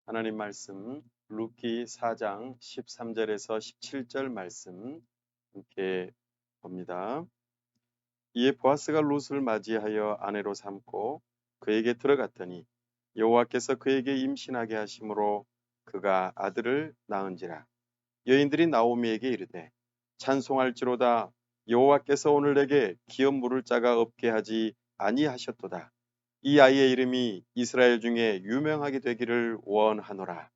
하나님 말씀 룻기 4장 13절에서 17절 말씀 함께 봅니다. 이에 보아스가 룻을 맞이하여 아내로 삼고 그에게 들어갔더니 여호와께서 그에게 임신하게 하심으로 그가 아들을 낳은지라. 여인들이 나오미에게 이르되 찬송할지로다. 여호와께서 오늘 내게 기업 물을 자가 없게 하지 아니하셨도다. 이 아이의 이름이 이스라엘 중에 유명하게 되기를 원하노라.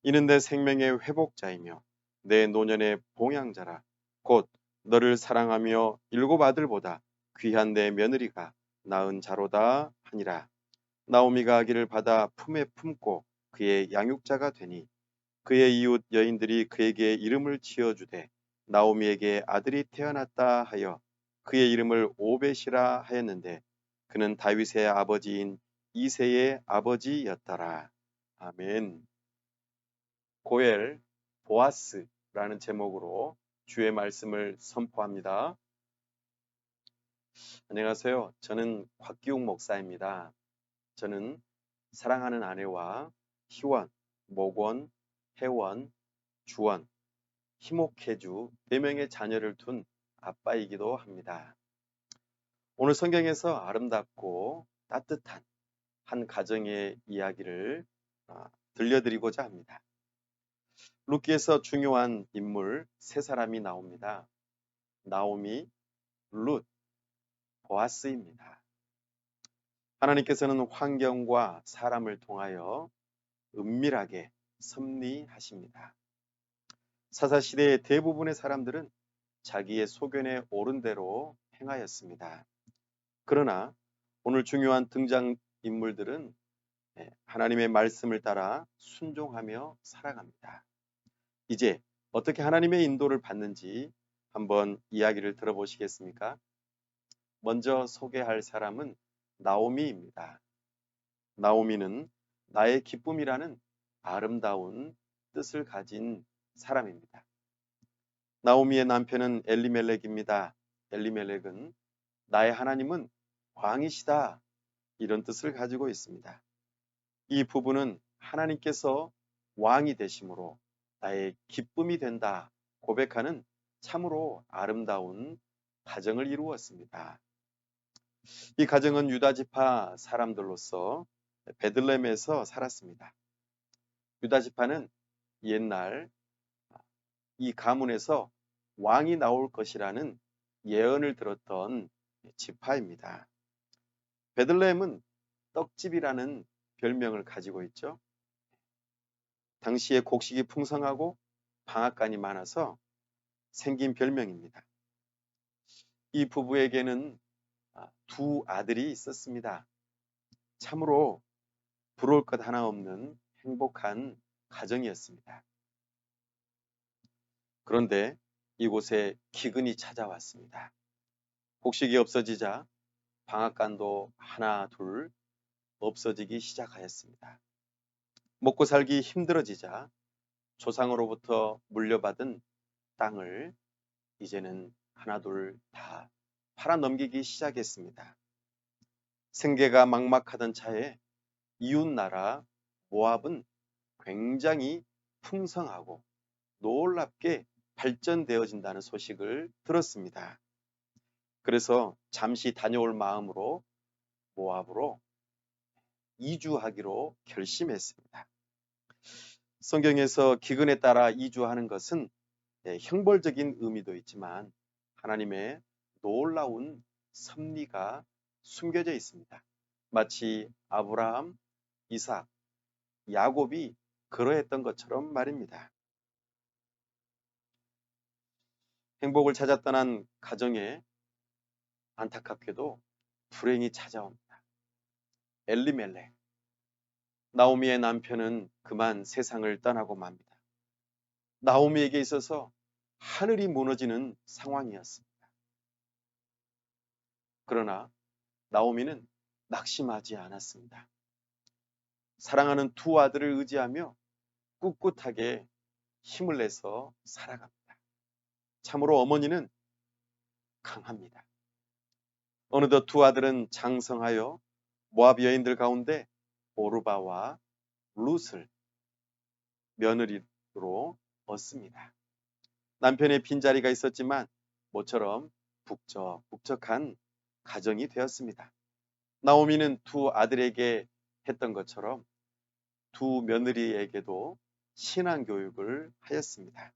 이는 내 생명의 회복자이며 내 노년의 봉양자라. 곧 너를 사랑하며 일곱 아들보다 귀한 내 며느리가 낳은 자로다 하니라. 나오미가 아기를 받아 품에 품고 그의 양육자가 되니 그의 이웃 여인들이 그에게 이름을 지어주되 나오미에게 아들이 태어났다 하여 그의 이름을 오벳이라 하였는데 그는 다윗의 아버지인 이새의 아버지였더라. 아멘. 고엘 보아스라는 제목으로 주의 말씀을 선포합니다. 안녕하세요. 저는 곽기웅 목사입니다. 저는 사랑하는 아내와 희원, 목원, 혜원, 주원, 희목혜주 4명의 자녀를 둔 아빠이기도 합니다. 오늘 성경에서 아름답고 따뜻한 한 가정의 이야기를 들려드리고자 합니다. 룻기에서 중요한 인물 3사람이 나옵니다. 나오미, 룻, 보아스입니다. 하나님께서는 환경과 사람을 통하여 은밀하게 섭리하십니다. 사사시대의 대부분의 사람들은 자기의 소견에 옳은 대로 행하였습니다. 그러나 오늘 중요한 등장인물들은 하나님의 말씀을 따라 순종하며 살아갑니다. 이제 어떻게 하나님의 인도를 받는지 한번 이야기를 들어보시겠습니까? 먼저 소개할 사람은 나오미입니다. 나오미는 나의 기쁨이라는 아름다운 뜻을 가진 사람입니다. 나오미의 남편은 엘리멜렉입니다. 엘리멜렉은 나의 하나님은 왕이시다 이런 뜻을 가지고 있습니다. 이 부부는 하나님께서 왕이 되심으로 나의 기쁨이 된다 고백하는 참으로 아름다운 가정을 이루었습니다. 이 가정은 유다 지파 사람들로서 베들레헴에서 살았습니다. 유다 지파는 옛날 이 가문에서 왕이 나올 것이라는 예언을 들었던 지파입니다. 베들레헴은 떡집이라는 별명을 가지고 있죠. 당시에 곡식이 풍성하고 방앗간이 많아서 생긴 별명입니다. 이 부부에게는 2 아들이 있었습니다. 참으로 부러울 것 하나 없는 행복한 가정이었습니다. 그런데 이곳에 기근이 찾아왔습니다. 곡식이 없어지자 방앗간도 하나 둘 없어지기 시작하였습니다. 먹고 살기 힘들어지자 조상으로부터 물려받은 땅을 이제는 하나 둘 다 팔아넘기기 시작했습니다. 생계가 막막하던 차에 이웃나라 모압은 굉장히 풍성하고 놀랍게 발전되어진다는 소식을 들었습니다. 그래서 잠시 다녀올 마음으로 모압으로 이주하기로 결심했습니다. 성경에서 기근에 따라 이주하는 것은 형벌적인 의미도 있지만 하나님의 놀라운 섭리가 숨겨져 있습니다. 마치 아브라함, 이삭, 야곱이 그러했던 것처럼 말입니다. 행복을 찾아 떠난 가정에 안타깝게도 불행이 찾아옵니다. 엘리멜렉, 나오미의 남편은 그만 세상을 떠나고 맙니다. 나오미에게 있어서 하늘이 무너지는 상황이었습니다. 그러나 나오미는 낙심하지 않았습니다. 사랑하는 2 아들을 의지하며 꿋꿋하게 힘을 내서 살아갑니다. 참으로 어머니는 강합니다. 어느덧 2 아들은 장성하여 모압 여인들 가운데 오르바와 룻을 며느리로 얻습니다. 남편의 빈자리가 있었지만 모처럼 북적북적한 가정이 되었습니다. 나오미는 두 아들에게 했던 것처럼 두 며느리에게도 신앙교육을 하였습니다.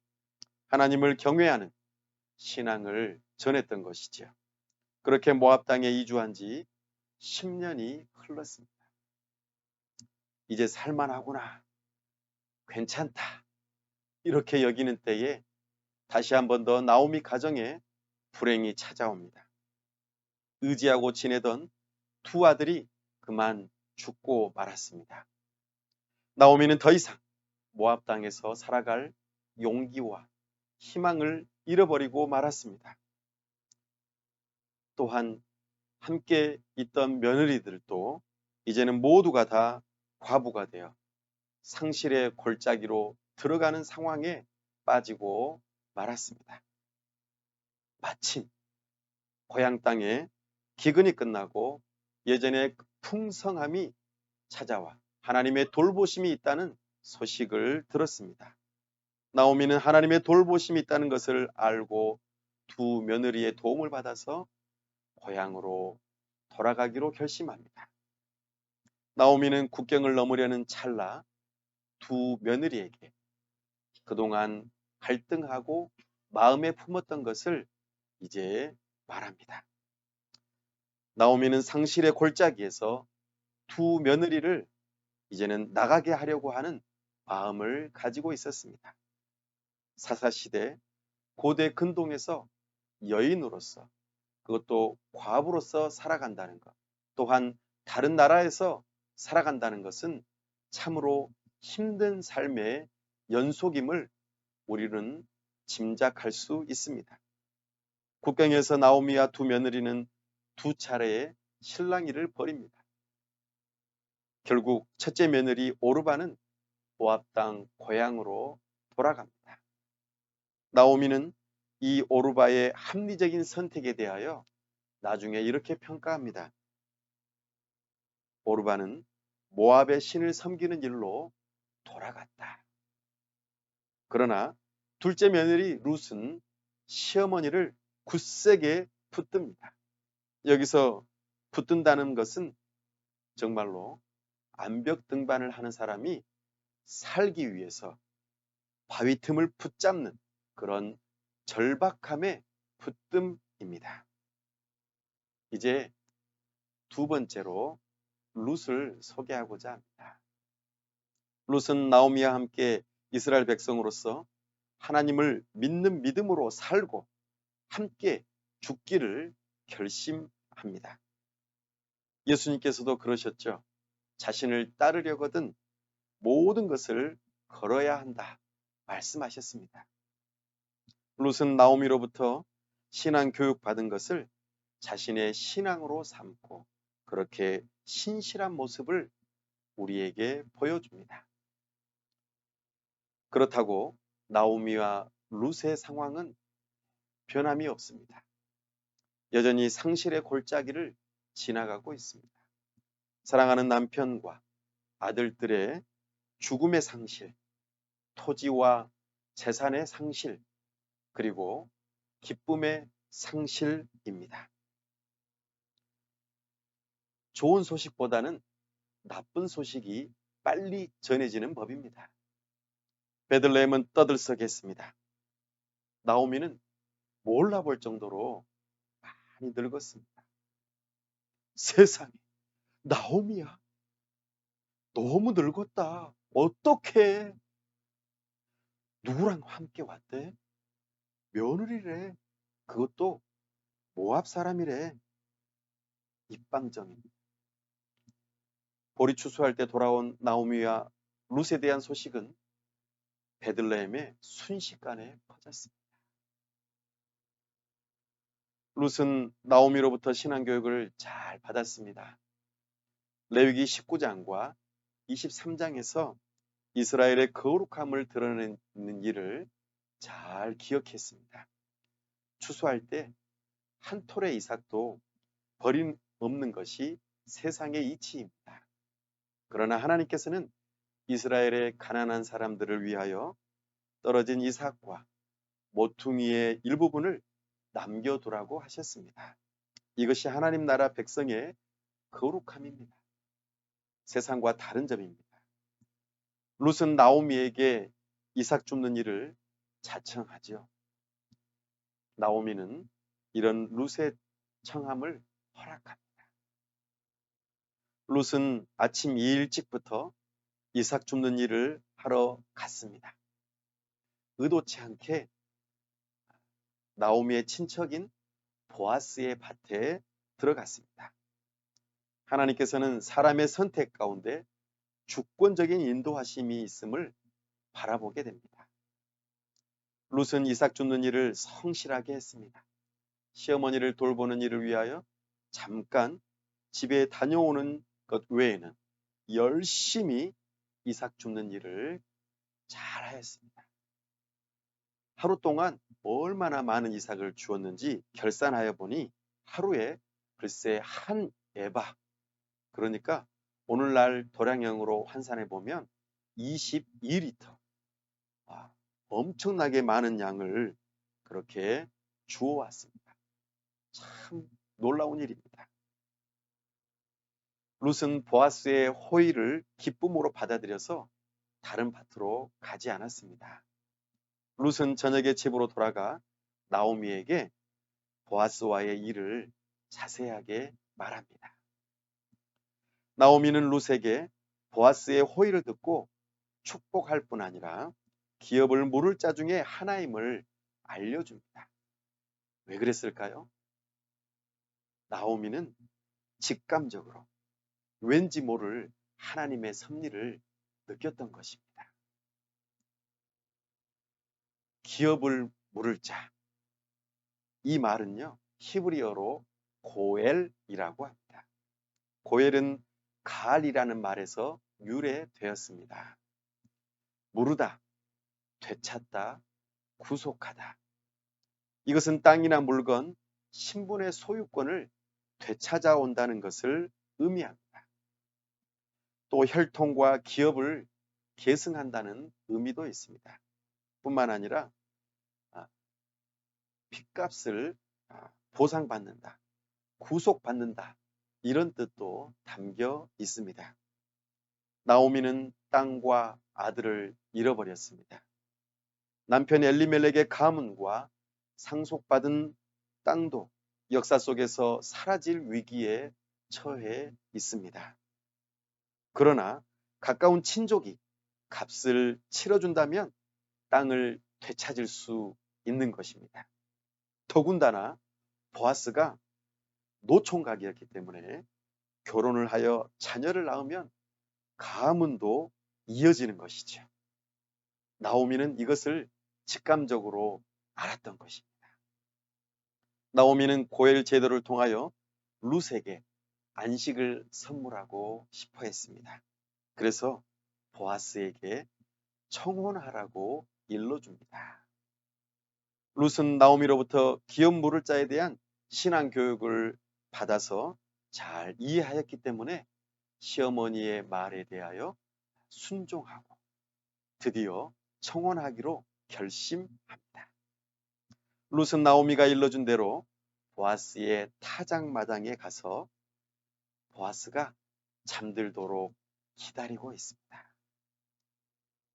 하나님을 경외하는 신앙을 전했던 것이지요. 그렇게 모압 땅에 이주한 지 10년이 흘렀습니다. 이제 살만하구나, 괜찮다, 이렇게 여기는 때에 다시 한 번 더 나오미 가정에 불행이 찾아옵니다. 의지하고 지내던 두 아들이 그만 죽고 말았습니다. 나오미는 더 이상 모압 땅에서 살아갈 용기와 희망을 잃어버리고 말았습니다. 또한 함께 있던 며느리들도 이제는 모두가 다 과부가 되어 상실의 골짜기로 들어가는 상황에 빠지고 말았습니다. 마침 고향 땅에 기근이 끝나고 예전의 풍성함이 찾아와 하나님의 돌보심이 있다는 소식을 들었습니다. 나오미는 하나님의 돌보심이 있다는 것을 알고 두 며느리의 도움을 받아서 고향으로 돌아가기로 결심합니다. 나오미는 국경을 넘으려는 찰나 두 며느리에게 그동안 갈등하고 마음에 품었던 것을 이제 말합니다. 나오미는 상실의 골짜기에서 두 며느리를 이제는 나가게 하려고 하는 마음을 가지고 있었습니다. 사사시대 고대 근동에서 여인으로서, 그것도 과부로서 살아간다는 것, 또한 다른 나라에서 살아간다는 것은 참으로 힘든 삶의 연속임을 우리는 짐작할 수 있습니다. 국경에서 나오미와 두 며느리는 두 차례의 실랑이를 벌입니다. 결국 첫째 며느리 오르바는 모압 땅 고향으로 돌아갑니다. 나오미는 이 오르바의 합리적인 선택에 대하여 나중에 이렇게 평가합니다. 오르바는 모압의 신을 섬기는 일로 돌아갔다. 그러나 둘째 며느리 룻은 시어머니를 굳세게 붙듭니다. 여기서 붙든다는 것은 정말로 암벽 등반을 하는 사람이 살기 위해서 바위 틈을 붙잡는 그런 절박함의 붙듦입니다. 이제 두 번째로 룻을 소개하고자 합니다. 룻은 나오미와 함께 이스라엘 백성으로서 하나님을 믿는 믿음으로 살고 함께 죽기를 결심합니다. 예수님께서도 그러셨죠. 자신을 따르려거든 모든 것을 걸어야 한다 말씀하셨습니다. 룻은 나오미로부터 신앙 교육 받은 것을 자신의 신앙으로 삼고 그렇게 신실한 모습을 우리에게 보여줍니다. 그렇다고 나오미와 룻의 상황은 변함이 없습니다. 여전히 상실의 골짜기를 지나가고 있습니다. 사랑하는 남편과 아들들의 죽음의 상실, 토지와 재산의 상실, 그리고 기쁨의 상실입니다. 좋은 소식보다는 나쁜 소식이 빨리 전해지는 법입니다. 베들레헴은 떠들썩했습니다. 나오미는 몰라볼 정도로 많이 늙었습니다. 세상에, 나오미야, 너무 늙었다. 어떡해? 누구랑 함께 왔대? 며느리래. 그것도 모압 사람이래. 입방정입니다. 보리 추수할 때 돌아온 나오미와 룻에 대한 소식은 베들레헴에 순식간에 퍼졌습니다. 룻은 나오미로부터 신앙교육을 잘 받았습니다. 레위기 19장과 23장에서 이스라엘의 거룩함을 드러내는 일을 잘 기억했습니다. 추수할 때 한 톨의 이삭도 버림 없는 것이 세상의 이치입니다. 그러나 하나님께서는 이스라엘의 가난한 사람들을 위하여 떨어진 이삭과 모퉁이의 일부분을 남겨두라고 하셨습니다. 이것이 하나님 나라 백성의 거룩함입니다. 세상과 다른 점입니다. 룻은 나오미에게 이삭 줍는 일을 자청하지요. 나오미는 이런 룻의 청함을 허락합니다. 룻은 아침 일찍부터 이삭 줍는 일을 하러 갔습니다. 의도치 않게 나오미의 친척인 보아스의 밭에 들어갔습니다. 하나님께서는 사람의 선택 가운데 주권적인 인도하심이 있음을 바라보게 됩니다. 룻은 이삭 줍는 일을 성실하게 했습니다. 시어머니를 돌보는 일을 위하여 잠깐 집에 다녀오는 것 외에는 열심히 이삭 줍는 일을 잘 하였습니다. 하루 동안 얼마나 많은 이삭을 주었는지 결산하여 보니 하루에 글쎄 한 에바, 그러니까 오늘날 도량형으로 환산해 보면 22리터, 엄청나게 많은 양을 그렇게 주어왔습니다. 참 놀라운 일입니다. 룻은 보아스의 호의를 기쁨으로 받아들여서 다른 밭으로 가지 않았습니다. 룻은 저녁에 집으로 돌아가 나오미에게 보아스와의 일을 자세하게 말합니다. 나오미는 룻에게 보아스의 호의를 듣고 축복할 뿐 아니라 기업을 물을 자 중에 하나임을 알려줍니다. 왜 그랬을까요? 나오미는 직감적으로 왠지 모를 하나님의 섭리를 느꼈던 것입니다. 기업을 물을 자, 이 말은요 히브리어로 고엘이라고 합니다. 고엘은 가알이라는 말에서 유래되었습니다. 무르다, 되찾다, 구속하다. 이것은 땅이나 물건, 신분의 소유권을 되찾아온다는 것을 의미합니다. 또 혈통과 기업을 계승한다는 의미도 있습니다. 뿐만 아니라 핏값을 보상받는다, 구속받는다, 이런 뜻도 담겨 있습니다. 나오미는 땅과 아들을 잃어버렸습니다. 남편 엘리멜렉의 가문과 상속받은 땅도 역사 속에서 사라질 위기에 처해 있습니다. 그러나 가까운 친족이 값을 치러준다면 땅을 되찾을 수 있는 것입니다. 더군다나 보아스가 노총각이었기 때문에 결혼을 하여 자녀를 낳으면 가문도 이어지는 것이죠. 나오미는 이것을 직감적으로 알았던 것입니다. 나오미는 고엘 제도를 통하여 룻에게 안식을 선물하고 싶어 했습니다. 그래서 보아스에게 청혼하라고 일러줍니다. 룻은 나오미로부터 기업 물을 자에 대한 신앙 교육을 받아서 잘 이해하였기 때문에 시어머니의 말에 대하여 순종하고 드디어 청혼하기로 결심합니다. 룻은 나오미가 일러준 대로 보아스의 타작마당에 가서 보아스가 잠들도록 기다리고 있습니다.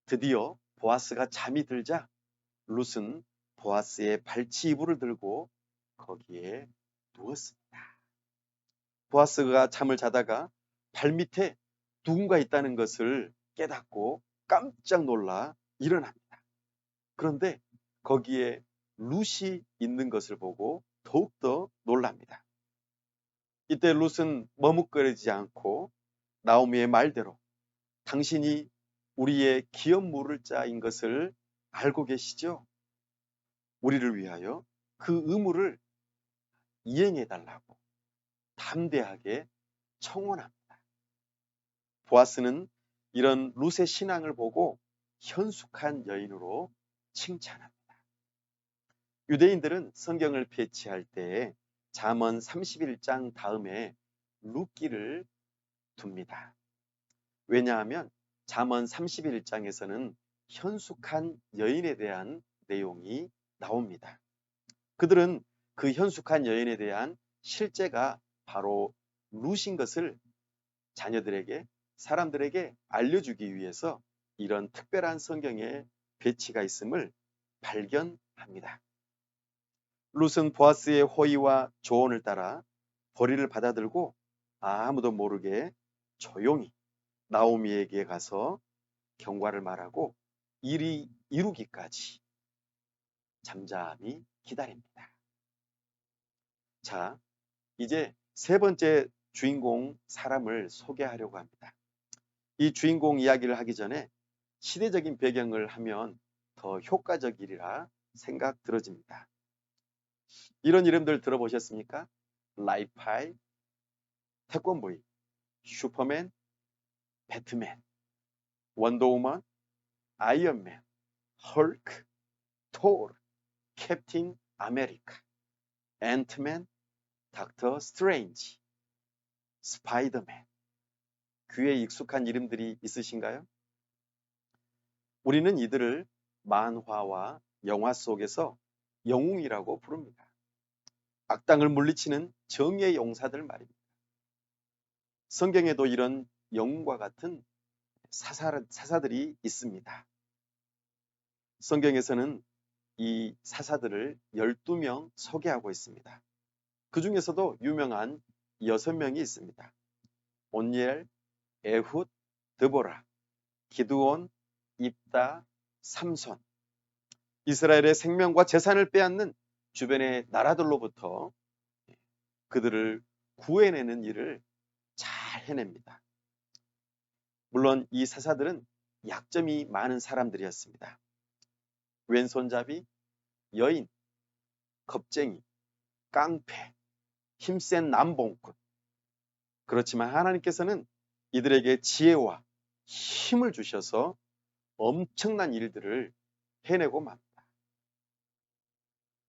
드디어 보아스가 잠이 들자 룻은 보아스의 발치 이불을 들고 거기에 누웠습니다. 보아스가 잠을 자다가 발밑에 누군가 있다는 것을 깨닫고 깜짝 놀라 일어납니다. 그런데 거기에 룻이 있는 것을 보고 더욱더 놀랍니다. 이때 룻은 머뭇거리지 않고 나오미의 말대로 당신이 우리의 기업 물을 자인 것을 알고 계시죠? 우리를 위하여 그 의무를 이행해 달라고 담대하게 청원합니다. 보아스는 이런 룻의 신앙을 보고 현숙한 여인으로 칭찬합니다. 유대인들은 성경을 배치할 때 잠언 31장 다음에 룻기를 둡니다. 왜냐하면 잠언 31장에서는 현숙한 여인에 대한 내용이 나옵니다. 그들은 그 현숙한 여인에 대한 실제가 바로 룻인 것을 자녀들에게, 사람들에게 알려주기 위해서 이런 특별한 성경의 배치가 있음을 발견합니다. 룻은 보아스의 호의와 조언을 따라 보리를 받아들고 아무도 모르게 조용히 나오미에게 가서 경과를 말하고 일이 이루기까지 잠잠히 기다립니다. 자, 이제 세 번째 주인공 사람을 소개하려고 합니다. 이 주인공 이야기를 하기 전에 시대적인 배경을 하면 더 효과적이리라 생각 들어집니다. 이런 이름들 들어보셨습니까? 라이파이, 태권브이, 슈퍼맨, 배트맨, 원더우먼, 아이언맨, 헐크, 토르, 캡틴 아메리카, 앤트맨, 닥터 스트레인지, 스파이더맨. 귀에 익숙한 이름들이 있으신가요? 우리는 이들을 만화와 영화 속에서 영웅이라고 부릅니다. 악당을 물리치는 정의의 용사들 말입니다. 성경에도 이런 영웅과 같은 사사들이 있습니다. 성경에서는 이 사사들을 12명 소개하고 있습니다. 그 중에서도 유명한 6명이 있습니다. 온니엘, 에훗, 드보라, 기드온, 입다, 삼손. 이스라엘의 생명과 재산을 빼앗는 주변의 나라들로부터 그들을 구해내는 일을 잘 해냅니다. 물론 이 사사들은 약점이 많은 사람들이었습니다. 왼손잡이, 여인, 겁쟁이, 깡패, 힘센 남봉꾼. 그렇지만 하나님께서는 이들에게 지혜와 힘을 주셔서 엄청난 일들을 해내고 맙니다.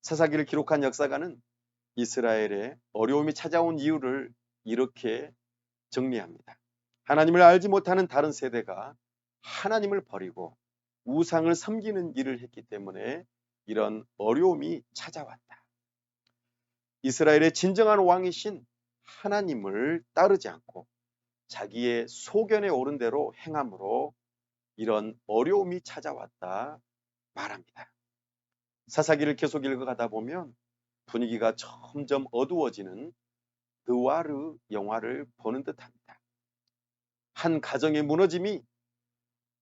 사사기를 기록한 역사가는 이스라엘의 어려움이 찾아온 이유를 이렇게 정리합니다. 하나님을 알지 못하는 다른 세대가 하나님을 버리고 우상을 섬기는 일을 했기 때문에 이런 어려움이 찾아왔다. 이스라엘의 진정한 왕이신 하나님을 따르지 않고 자기의 소견에 오른 대로 행함으로 이런 어려움이 찾아왔다 말합니다. 사사기를 계속 읽어가다 보면 분위기가 점점 어두워지는 느와르 영화를 보는 듯합니다. 한 가정의 무너짐이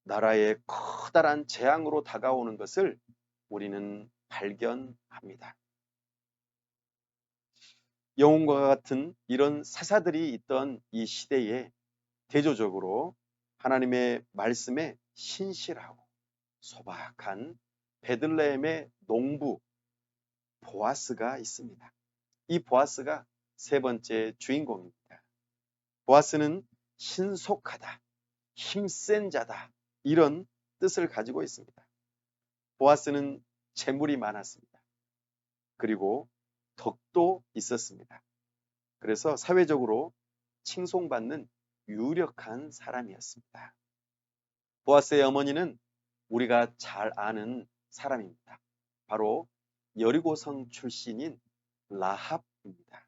나라의 커다란 재앙으로 다가오는 것을 우리는 발견합니다. 영웅과 같은 이런 사사들이 있던 이 시대에 대조적으로 하나님의 말씀에 신실하고 소박한 베들레헴의 농부 보아스가 있습니다. 이 보아스가 세 번째 주인공입니다. 보아스는 신속하다, 힘센 자다 이런 뜻을 가지고 있습니다. 보아스는 재물이 많았습니다. 그리고 덕도 있었습니다. 그래서 사회적으로 칭송받는 유력한 사람이었습니다. 보아스의 어머니는 우리가 잘 아는 사람입니다. 바로 여리고성 출신인 라합입니다.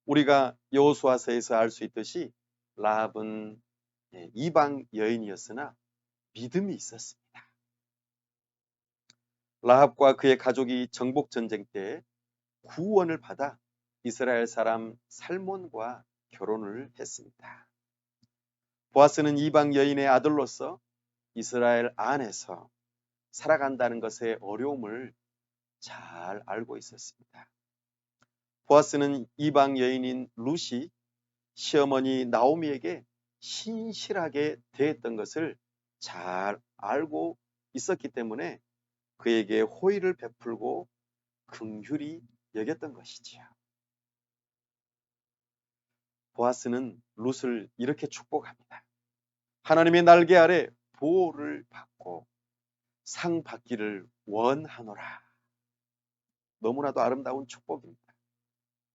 우리가 여호수아서에서 알 수 있듯이 라합은 이방 여인이었으나 믿음이 있었습니다. 라합과 그의 가족이 정복 전쟁 때 구원을 받아 이스라엘 사람 살몬과 결혼을 했습니다. 보아스는 이방 여인의 아들로서 이스라엘 안에서 살아간다는 것의 어려움을 잘 알고 있었습니다. 보아스는 이방 여인인 룻이 시어머니 나오미에게 신실하게 대했던 것을 잘 알고 있었기 때문에 그에게 호의를 베풀고 긍휼히 여겼던 것이지요. 보아스는 룻을 이렇게 축복합니다. 하나님의 날개 아래 보호를 받고 상 받기를 원하노라. 너무나도 아름다운 축복입니다.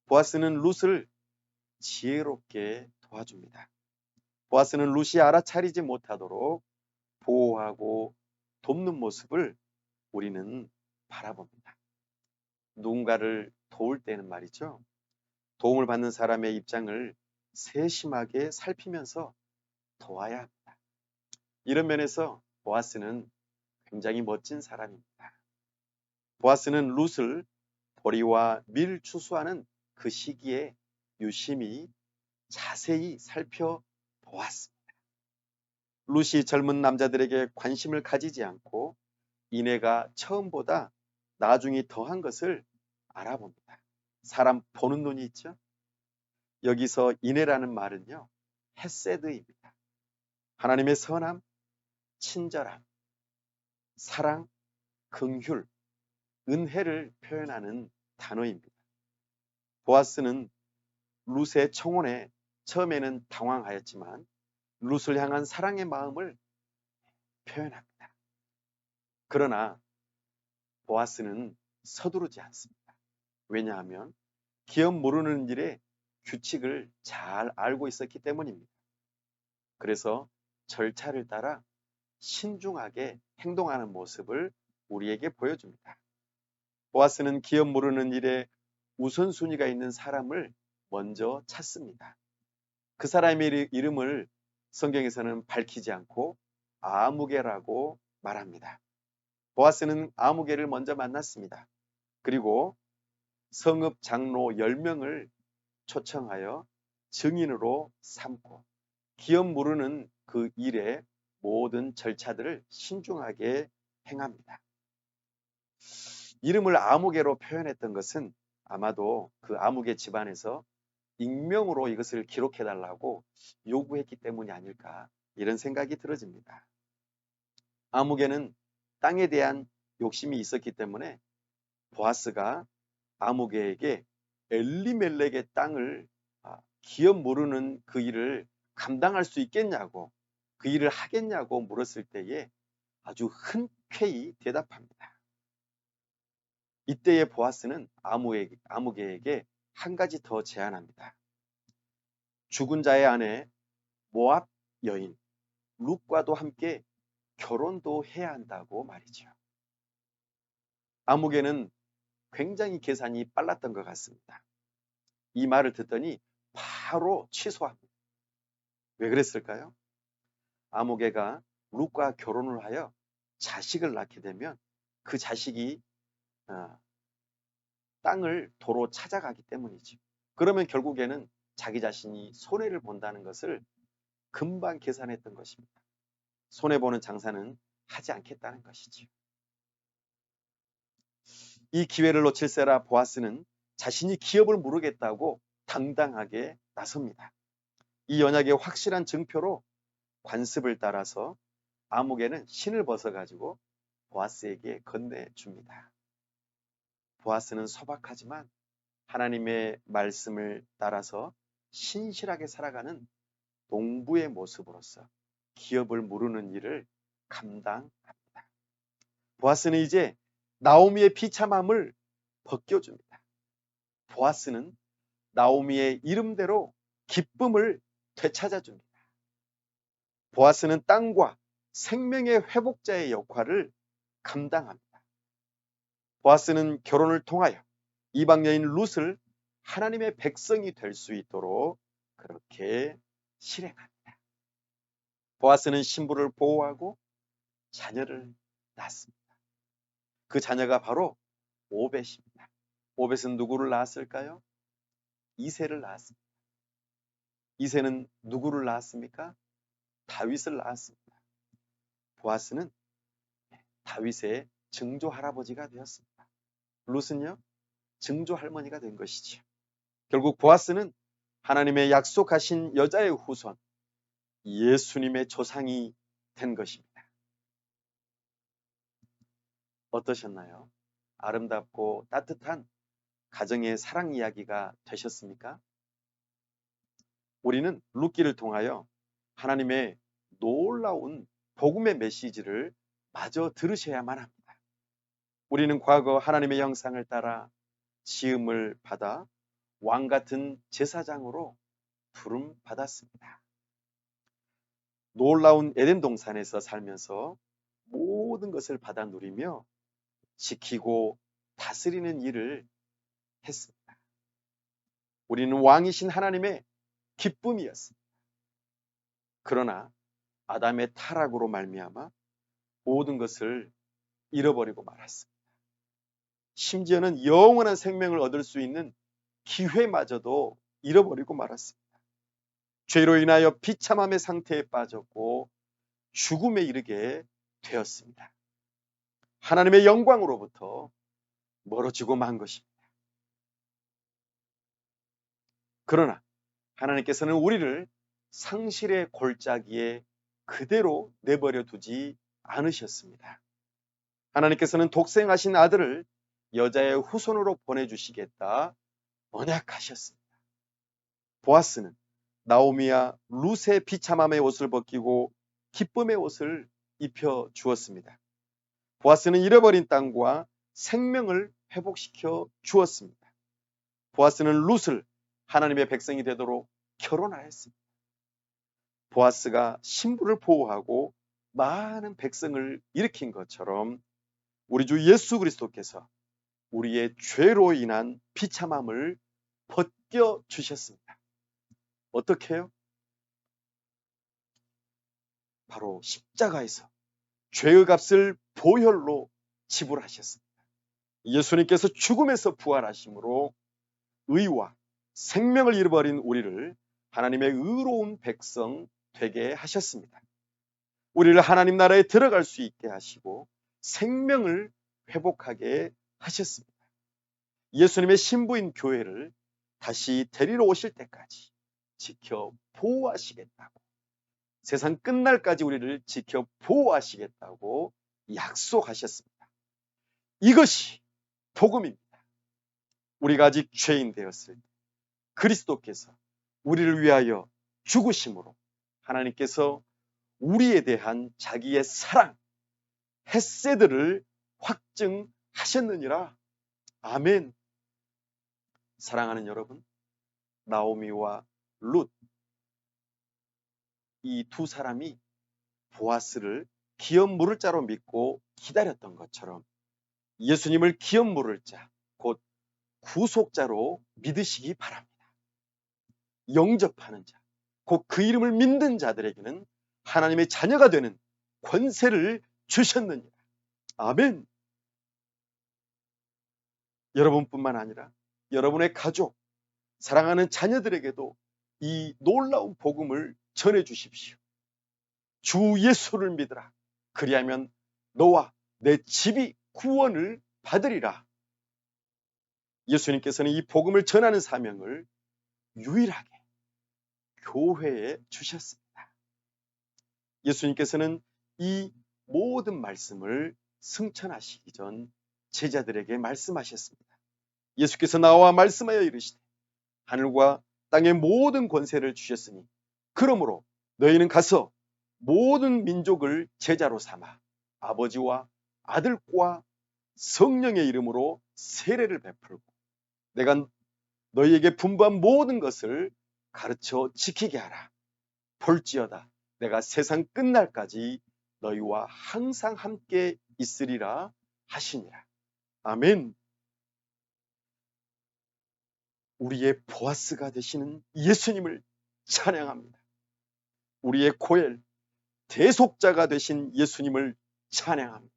보아스는 룻을 지혜롭게 도와줍니다. 보아스는 룻이 알아차리지 못하도록 보호하고 돕는 모습을 우리는 바라봅니다. 누군가를 도울 때는 말이죠. 도움을 받는 사람의 입장을 세심하게 살피면서 도와야 합니다. 이런 면에서 보아스는 굉장히 멋진 사람입니다. 보아스는 룻을 보리와 밀 추수하는 그 시기에 유심히 자세히 살펴보았습니다. 룻이 젊은 남자들에게 관심을 가지지 않고 이내가 처음보다 나중이 더한 것을 알아봅니다. 사람 보는 눈이 있죠? 여기서 이내라는 말은요, 헤세드입니다. 하나님의 선함, 친절함, 사랑, 긍휼, 은혜를 표현하는 단어입니다. 보아스는 룻의 청혼에 처음에는 당황하였지만 룻을 향한 사랑의 마음을 표현합니다. 그러나 보아스는 서두르지 않습니다. 왜냐하면 기업 모르는 일에 규칙을 잘 알고 있었기 때문입니다. 그래서 절차를 따라 신중하게 행동하는 모습을 우리에게 보여줍니다. 보아스는 기업 모르는 일에 우선순위가 있는 사람을 먼저 찾습니다. 그 사람의 이름을 성경에서는 밝히지 않고 아무개라고 말합니다. 보아스는 아무개를 먼저 만났습니다. 그리고 성읍 장로 10명을 초청하여 증인으로 삼고 기업 모르는 그 일의 모든 절차들을 신중하게 행합니다. 이름을 아무개로 표현했던 것은 아마도 그 아무개 집안에서 익명으로 이것을 기록해달라고 요구했기 때문이 아닐까 이런 생각이 들어집니다. 아무개는 땅에 대한 욕심이 있었기 때문에 보아스가 아무개에게 엘리멜렉의 땅을 기업 모르는 그 일을 감당할 수 있겠냐고 그 일을 하겠냐고 물었을 때에 아주 흔쾌히 대답합니다. 이때의 보아스는 아무개에게 한 가지 더 제안합니다. 죽은 자의 아내 모압 여인 룻과도 함께 결혼도 해야 한다고 말이죠. 아무개는 굉장히 계산이 빨랐던 것 같습니다. 이 말을 듣더니 바로 취소합니다. 왜 그랬을까요? 아무개가 룻과 결혼을 하여 자식을 낳게 되면 그 자식이 땅을 도로 찾아가기 때문이죠. 그러면 결국에는 자기 자신이 손해를 본다는 것을 금방 계산했던 것입니다. 손해보는 장사는 하지 않겠다는 것이죠. 이 기회를 놓칠세라 보아스는 자신이 기업을 모르겠다고 당당하게 나섭니다. 이 언약의 확실한 증표로 관습을 따라서 아무개는 신을 벗어가지고 보아스에게 건네줍니다. 보아스는 소박하지만 하나님의 말씀을 따라서 신실하게 살아가는 농부의 모습으로서 기업을 모르는 일을 감당합니다. 보아스는 이제 나오미의 비참함을 벗겨줍니다. 보아스는 나오미의 이름대로 기쁨을 되찾아줍니다. 보아스는 땅과 생명의 회복자의 역할을 감당합니다. 보아스는 결혼을 통하여 이방 여인 룻을 하나님의 백성이 될 수 있도록 그렇게 실행합니다. 보아스는 신부를 보호하고 자녀를 낳습니다. 그 자녀가 바로 오벳입니다. 오벳은 누구를 낳았을까요? 이새를 낳았습니다. 이새는 누구를 낳았습니까? 다윗을 낳았습니다. 보아스는 다윗의 증조 할아버지가 되었습니다. 룻은요, 증조 할머니가 된 것이죠. 결국 보아스는 하나님의 약속하신 여자의 후손, 예수님의 조상이 된 것입니다. 어떠셨나요? 아름답고 따뜻한 가정의 사랑 이야기가 되셨습니까? 우리는 룻기를 통하여 하나님의 놀라운 복음의 메시지를 마저 들으셔야만 합니다. 우리는 과거 하나님의 형상을 따라 지음을 받아 왕 같은 제사장으로 부름 받았습니다. 놀라운 에덴 동산에서 살면서 모든 것을 받아 누리며 지키고 다스리는 일을 했습니다. 우리는 왕이신 하나님의 기쁨이었습니다. 그러나 아담의 타락으로 말미암아 모든 것을 잃어버리고 말았습니다. 심지어는 영원한 생명을 얻을 수 있는 기회마저도 잃어버리고 말았습니다. 죄로 인하여 비참함의 상태에 빠졌고 죽음에 이르게 되었습니다. 하나님의 영광으로부터 멀어지고 만 것입니다. 그러나 하나님께서는 우리를 상실의 골짜기에 그대로 내버려 두지 않으셨습니다. 하나님께서는 독생하신 아들을 여자의 후손으로 보내주시겠다 언약하셨습니다. 보아스는 나오미와 룻의 비참함의 옷을 벗기고 기쁨의 옷을 입혀 주었습니다. 보아스는 잃어버린 땅과 생명을 회복시켜 주었습니다. 보아스는 룻을 하나님의 백성이 되도록 결혼하였습니다. 보아스가 신부를 보호하고 많은 백성을 일으킨 것처럼 우리 주 예수 그리스도께서 우리의 죄로 인한 비참함을 벗겨 주셨습니다. 어떻게 해요? 바로 십자가에서 죄의 값을 보혈로 지불하셨습니다. 예수님께서 죽음에서 부활하심으로 의와 생명을 잃어버린 우리를 하나님의 의로운 백성 되게 하셨습니다. 우리를 하나님 나라에 들어갈 수 있게 하시고 생명을 회복하게 하셨습니다. 예수님의 신부인 교회를 다시 데리러 오실 때까지 지켜 보호하시겠다고, 세상 끝날까지 우리를 지켜 보호하시겠다고 약속하셨습니다. 이것이 복음입니다. 우리가 아직 죄인 되었을 때 그리스도께서 우리를 위하여 죽으심으로 하나님께서 우리에 대한 자기의 사랑, 헤세드를 확증하셨느니라. 아멘. 사랑하는 여러분, 나오미와 룻, 이 두 사람이 보아스를 기업 물을 자로 믿고 기다렸던 것처럼 예수님을 기업 물을 자, 곧 구속자로 믿으시기 바랍니다. 영접하는 자, 곧 그 이름을 믿는 자들에게는 하나님의 자녀가 되는 권세를 주셨느니라. 아멘. 여러분뿐만 아니라 여러분의 가족, 사랑하는 자녀들에게도 이 놀라운 복음을 전해 주십시오. 주 예수를 믿으라. 그리하면 너와 내 집이 구원을 받으리라. 예수님께서는 이 복음을 전하는 사명을 유일하게 교회에 주셨습니다. 예수님께서는 이 모든 말씀을 승천하시기 전 제자들에게 말씀하셨습니다. 예수께서 나와 말씀하여 이르시되 하늘과 땅의 모든 권세를 주셨으니 그러므로 너희는 가서 모든 민족을 제자로 삼아 아버지와 아들과 성령의 이름으로 세례를 베풀고 내가 너희에게 분부한 모든 것을 가르쳐 지키게 하라. 볼지어다 내가 세상 끝날까지 너희와 항상 함께 있으리라 하시니라. 아멘. 우리의 보아스가 되시는 예수님을 찬양합니다. 우리의 코엘, 대속자가 되신 예수님을 찬양합니다.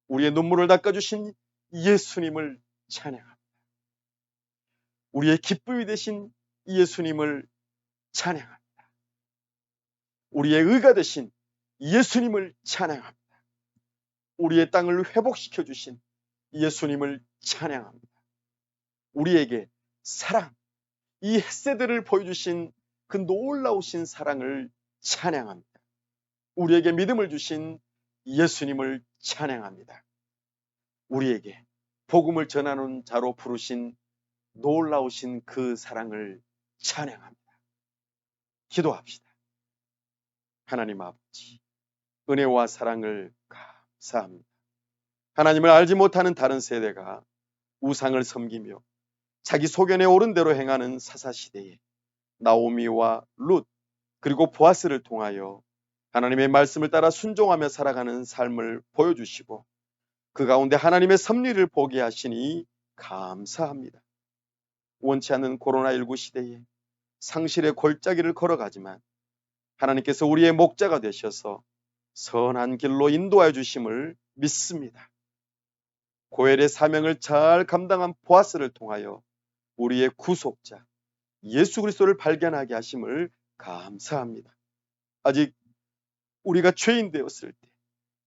우리의 눈물을 닦아주신 예수님을 찬양합니다. 우리의 기쁨이 되신 예수님을 찬양합니다. 우리의 의가 되신 예수님을 찬양합니다. 우리의 땅을 회복시켜 주신 예수님을 찬양합니다. 우리에게 사랑, 이 헤세드를 보여주신 그 놀라우신 사랑을 찬양합니다. 우리에게 믿음을 주신 예수님을 찬양합니다. 우리에게 복음을 전하는 자로 부르신 놀라우신 그 사랑을 찬양합니다. 기도합시다. 하나님 아버지, 은혜와 사랑을 감사합니다. 하나님을 알지 못하는 다른 세대가 우상을 섬기며 자기 소견에 옳은 대로 행하는 사사시대에 나오미와 룻 그리고 보아스를 통하여 하나님의 말씀을 따라 순종하며 살아가는 삶을 보여주시고 그 가운데 하나님의 섭리를 보게 하시니 감사합니다. 원치 않는 코로나19 시대에 상실의 골짜기를 걸어가지만 하나님께서 우리의 목자가 되셔서 선한 길로 인도하여 주심을 믿습니다. 고엘의 사명을 잘 감당한 보아스를 통하여 우리의 구속자 예수 그리스도를 발견하게 하심을 감사합니다. 아직 우리가 죄인 되었을 때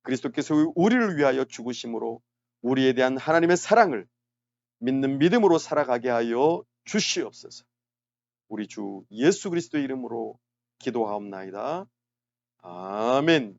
그리스도께서 우리를 위하여 죽으심으로 우리에 대한 하나님의 사랑을 믿는 믿음으로 살아가게 하여 주시옵소서. 우리 주 예수 그리스도의 이름으로 기도하옵나이다. 아멘.